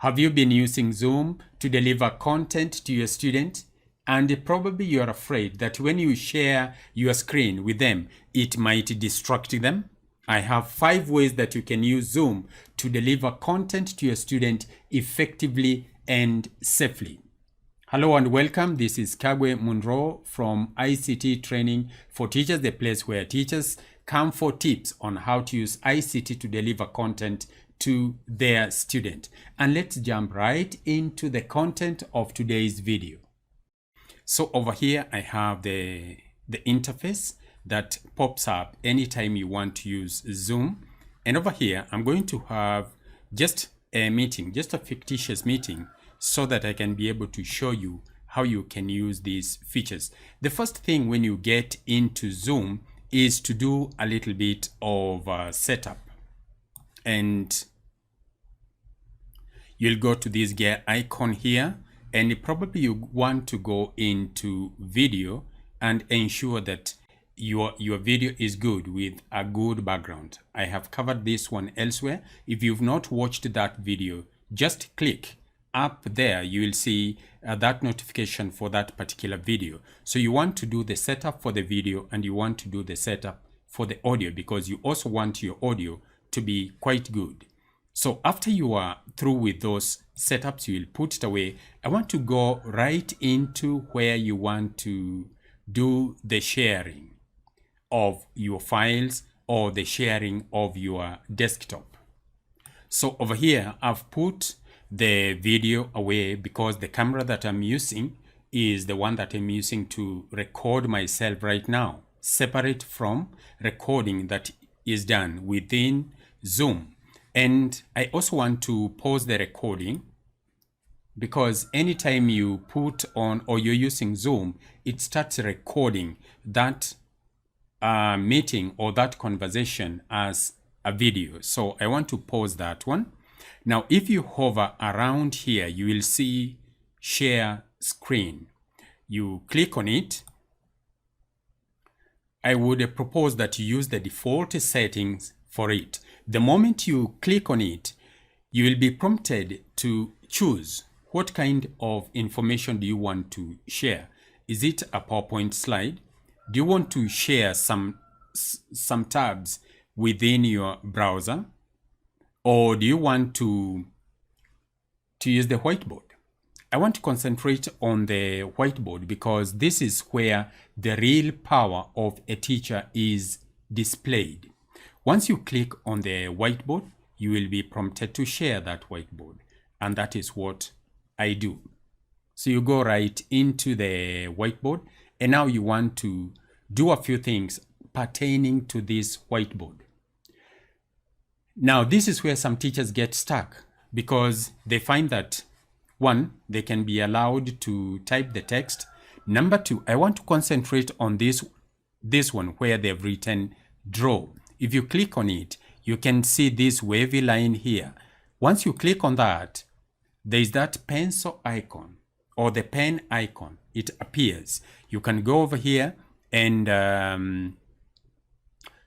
Have you been using Zoom to deliver content to your student? And probably you're afraid that when you share your screen with them, it might distract them. I have 5 ways that you can use Zoom to deliver content to your student effectively and safely. Hello and welcome. This is Kagwe Munro from ICT Training for Teachers, the place where teachers come for tips on how to use ICT to deliver content to their student. And let's jump right into the content of today's video. So over here, I have the interface that pops up anytime you want to use Zoom. And over here, I'm going to have just a meeting, just a fictitious meeting, so that I can be able to show you how you can use these features. The first thing when you get into Zoom is to do a little bit of setup. And you'll go to this gear icon here, and probably you want to go into video and ensure that your video is good with a good background. I have covered this one elsewhere. If you've not watched that video, just click up there. You will see that notification for that particular video. So you want to do the setup for the video and you want to do the setup for the audio, because you also want your audio to be quite good. So after you are through with those setups, you will put it away. I want to go right into where you want to do the sharing of your files or the sharing of your desktop. So over here, I've put the video away because the camera that I'm using is the one that I'm using to record myself right now, separate from recording that is done within Zoom. And I also want to pause the recording, because anytime you put on or you're using Zoom, it starts recording that meeting or that conversation as a video. So I want to pause that one. Now, if you hover around here, you will see share screen. You click on it. I would propose that you use the default settings for it. The moment you click on it, you will be prompted to choose what kind of information do you want to share. Is it a PowerPoint slide? Do you want to share some tabs within your browser? Or do you want to use the whiteboard? I want to concentrate on the whiteboard because this is where the real power of a teacher is displayed. Once you click on the whiteboard, you will be prompted to share that whiteboard. And that is what I do. So you go right into the whiteboard, and now you want to do a few things pertaining to this whiteboard. Now, this is where some teachers get stuck because they find that, one, they can be allowed to type the text. Number two, I want to concentrate on this one where they've written draw. If you click on it, you can see this wavy line here. Once you click on that, there is that pencil icon or the pen icon. It appears. You can go over here and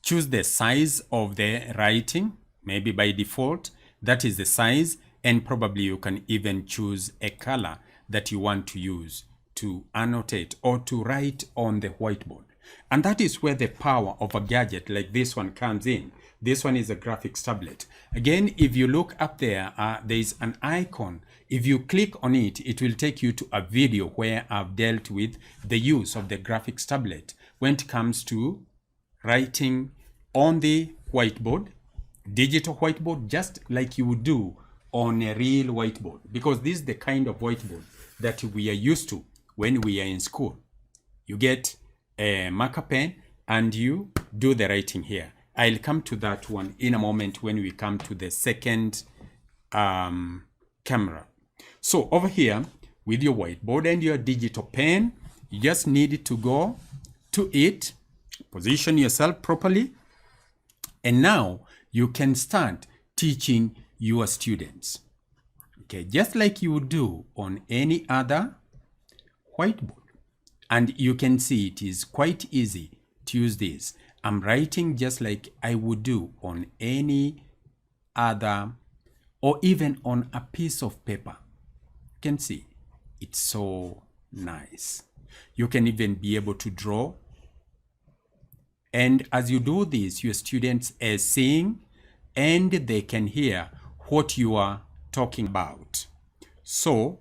choose the size of the writing. Maybe by default, that is the size, and probably you can even choose a color that you want to use to annotate or to write on the whiteboard. And that is where the power of a gadget like this one comes in. This one is a graphics tablet. Again, if you look up there, there is an icon. If you click on it, it will take you to a video where I've dealt with the use of the graphics tablet when it comes to writing on the whiteboard, digital whiteboard, just like you would do on a real whiteboard, because this is the kind of whiteboard that we are used to when we are in school. You get a marker pen and you do the writing here. I'll come to that one in a moment when we come to the second camera. So over here with your whiteboard and your digital pen, you just need to go to it, position yourself properly, and now you can start teaching your students. Okay, just like you would do on any other whiteboard. And you can see it is quite easy to use this. I'm writing just like I would do on any other or even on a piece of paper. You can see it's so nice. You can even be able to draw. And as you do this, your students are seeing and they can hear what you are talking about. So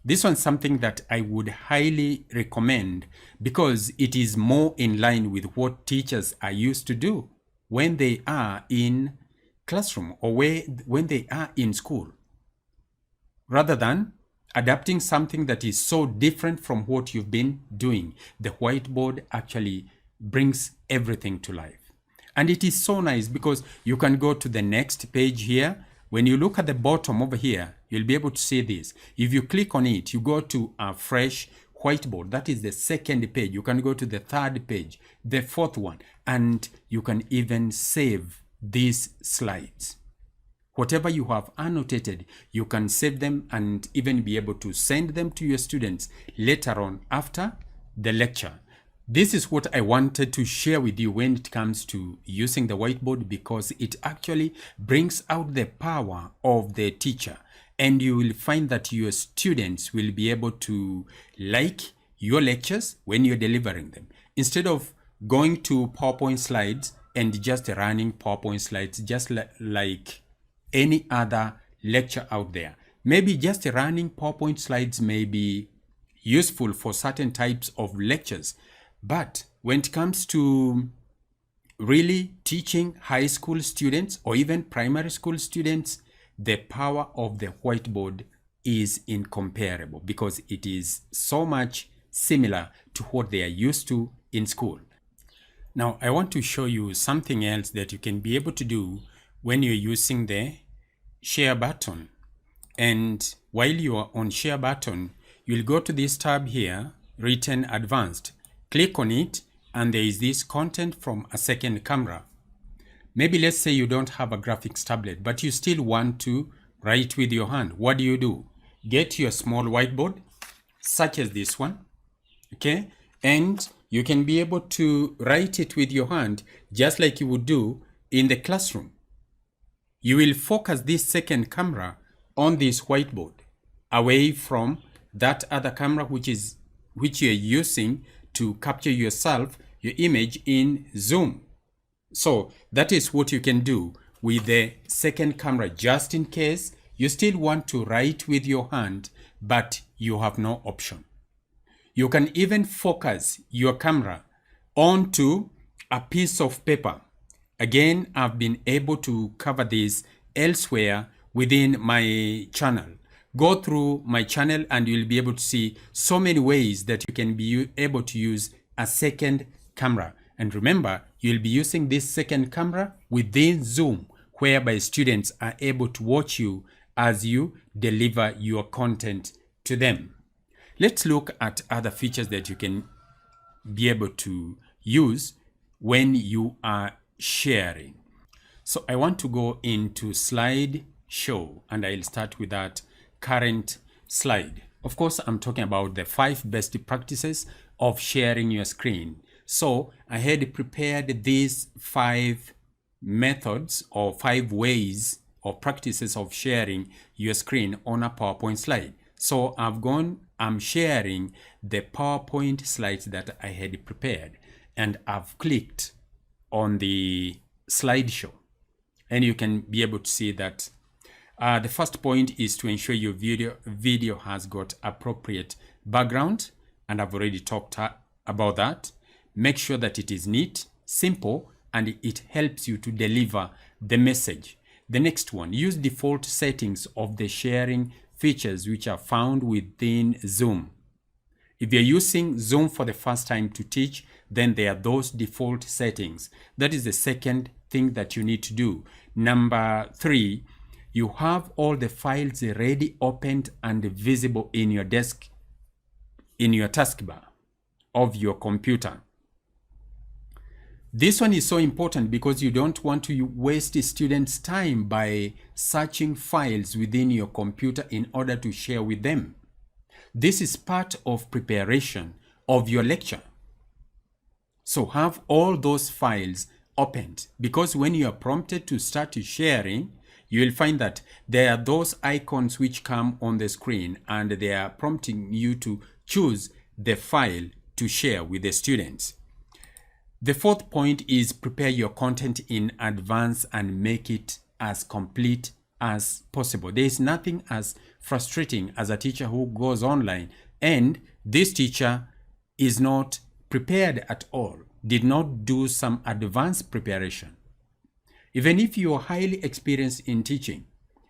this one's something that I would highly recommend because it is more in line with what teachers are used to do when they are in classroom or when they are in school, rather than adapting something that is so different from what you've been doing. The whiteboard actually brings everything to life. And it is so nice because you can go to the next page here. When you look at the bottom over here, you'll be able to see this. If you click on it, you go to a fresh whiteboard. That is the second page. You can go to the third page, the fourth one, and you can even save these slides. Whatever you have annotated, you can save them and even be able to send them to your students later on after the lecture. This is what I wanted to share with you when it comes to using the whiteboard, because it actually brings out the power of the teacher, and you will find that your students will be able to like your lectures when you're delivering them. Instead of going to PowerPoint slides and just running PowerPoint slides just like any other lecture out there. Maybe just running PowerPoint slides may be useful for certain types of lectures. But when it comes to really teaching high school students or even primary school students, the power of the whiteboard is incomparable because it is so much similar to what they are used to in school. Now, I want to show you something else that you can be able to do when you're using the share button. And while you are on share button, you'll go to this tab here, written advanced. Click on it, and there is this content from a second camera. Maybe let's say you don't have a graphics tablet, but you still want to write with your hand. What do? Get your small whiteboard, such as this one, okay? And you can be able to write it with your hand, just like you would do in the classroom. You will focus this second camera on this whiteboard, away from that other camera which you're using to capture yourself, your image in Zoom. So that is what you can do with the second camera, just in case you still want to write with your hand, but you have no option. You can even focus your camera onto a piece of paper. Again, I've been able to cover this elsewhere within my channel. Go through my channel and you'll be able to see so many ways that you can be able to use a second camera. And remember, you'll be using this second camera within Zoom, whereby students are able to watch you as you deliver your content to them. Let's look at other features that you can be able to use when you are sharing. So I want to go into slide show, and I'll start with that current slide. Of course, I'm talking about the 5 best practices of sharing your screen. So I had prepared these 5 methods or 5 ways or practices of sharing your screen on a PowerPoint slide. So I'm sharing the PowerPoint slides that I had prepared, and I've clicked on the slideshow, and you can be able to see that the first point is to ensure your video has got appropriate background, and I've already talked about that. Make sure that it is neat, simple, and it helps you to deliver the message. The next one, use default settings of the sharing features which are found within Zoom. If you're using Zoom for the first time to teach, then there are those default settings. That is the second thing that you need to do. Number 3, you have all the files already opened and visible in your desk, in your taskbar of your computer. This one is so important because you don't want to waste students' time by searching files within your computer in order to share with them. This is part of preparation of your lecture. So have all those files opened, because when you are prompted to start sharing, you will find that there are those icons which come on the screen and they are prompting you to choose the file to share with the students. The fourth point is prepare your content in advance and make it as complete as possible. There is nothing as frustrating as a teacher who goes online and this teacher is not prepared at all, did not do some advanced preparation. Even if you are highly experienced in teaching,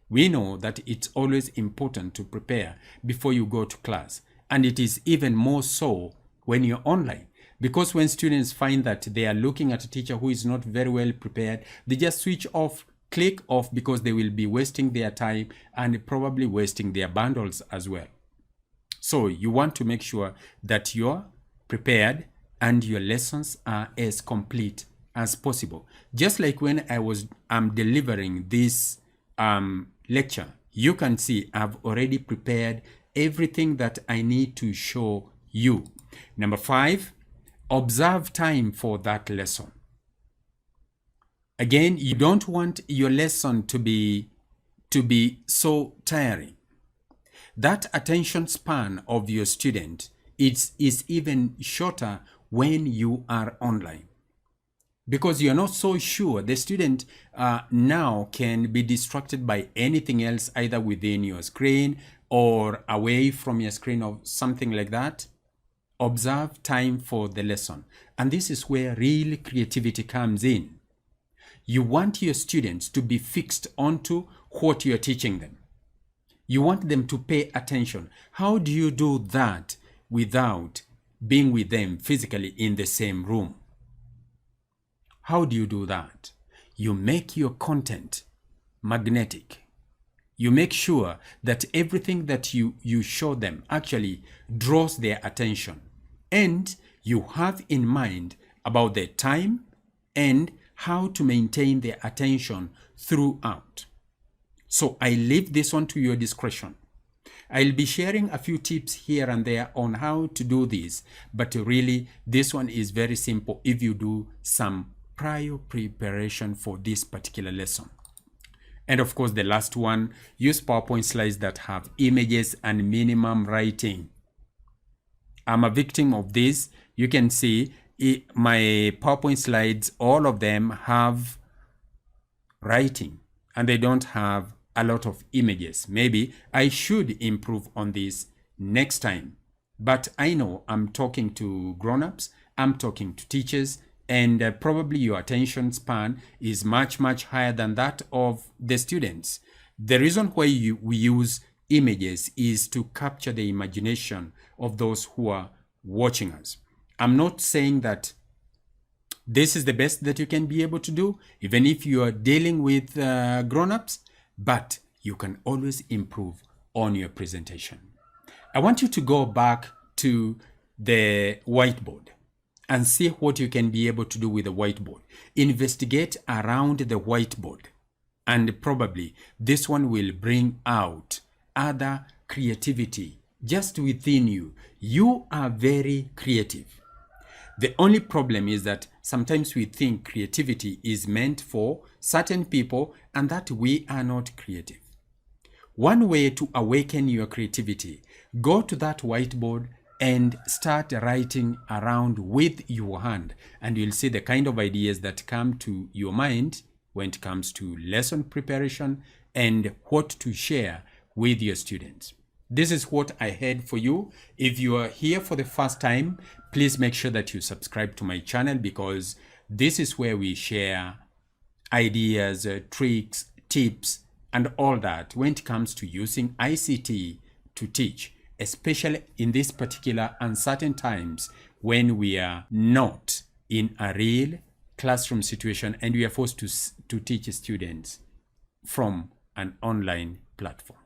we know that it's always important to prepare before you go to class. And it is even more so when you're online. Because when students find that they are looking at a teacher who is not very well prepared, they just switch off, click off, because they will be wasting their time and probably wasting their bundles as well. So you want to make sure that you're prepared and your lessons are as complete as possible. Just like when I'm delivering this lecture, you can see I've already prepared everything that I need to show you. Number 5, observe time for that lesson. Again, you don't want your lesson to be so tiring. That attention span of your student is even shorter when you are online, because you're not so sure. The student now can be distracted by anything else, either within your screen or away from your screen or something like that. Observe time for the lesson. And this is where real creativity comes in. You want your students to be fixed onto what you're teaching them. You want them to pay attention. How do you do that without being with them physically in the same room? How do you do that? You make your content magnetic. You make sure that everything that you show them actually draws their attention. And you have in mind about their time and how to maintain their attention throughout. So I leave this one to your discretion. I'll be sharing a few tips here and there on how to do this, but really this one is very simple if you do some prior preparation for this particular lesson. And of course, the last one, use PowerPoint slides that have images and minimum writing. I'm a victim of this. You can see my PowerPoint slides, all of them have writing and they don't have a lot of images. Maybe I should improve on this next time. But I know I'm talking to grown-ups, I'm talking to teachers, and probably your attention span is much higher than that of the students. The reason why we use images is to capture the imagination of those who are watching us. I'm not saying that this is the best that you can be able to do, even if you are dealing with grown-ups, but you can always improve on your presentation. I want you to go back to the whiteboard and see what you can be able to do with the whiteboard. Investigate around the whiteboard, and probably this one will bring out other creativity just within you. You are very creative. The only problem is that sometimes we think creativity is meant for certain people and that we are not creative. One way to awaken your creativity, go to that whiteboard and start writing around with your hand, and you'll see the kind of ideas that come to your mind when it comes to lesson preparation and what to share with your students. This is what I had for you. If you are here for the first time, please make sure that you subscribe to my channel, because this is where we share ideas, tricks, tips, and all that when it comes to using ICT to teach, especially in these particular uncertain times when we are not in a real classroom situation and we are forced to teach students from an online platform.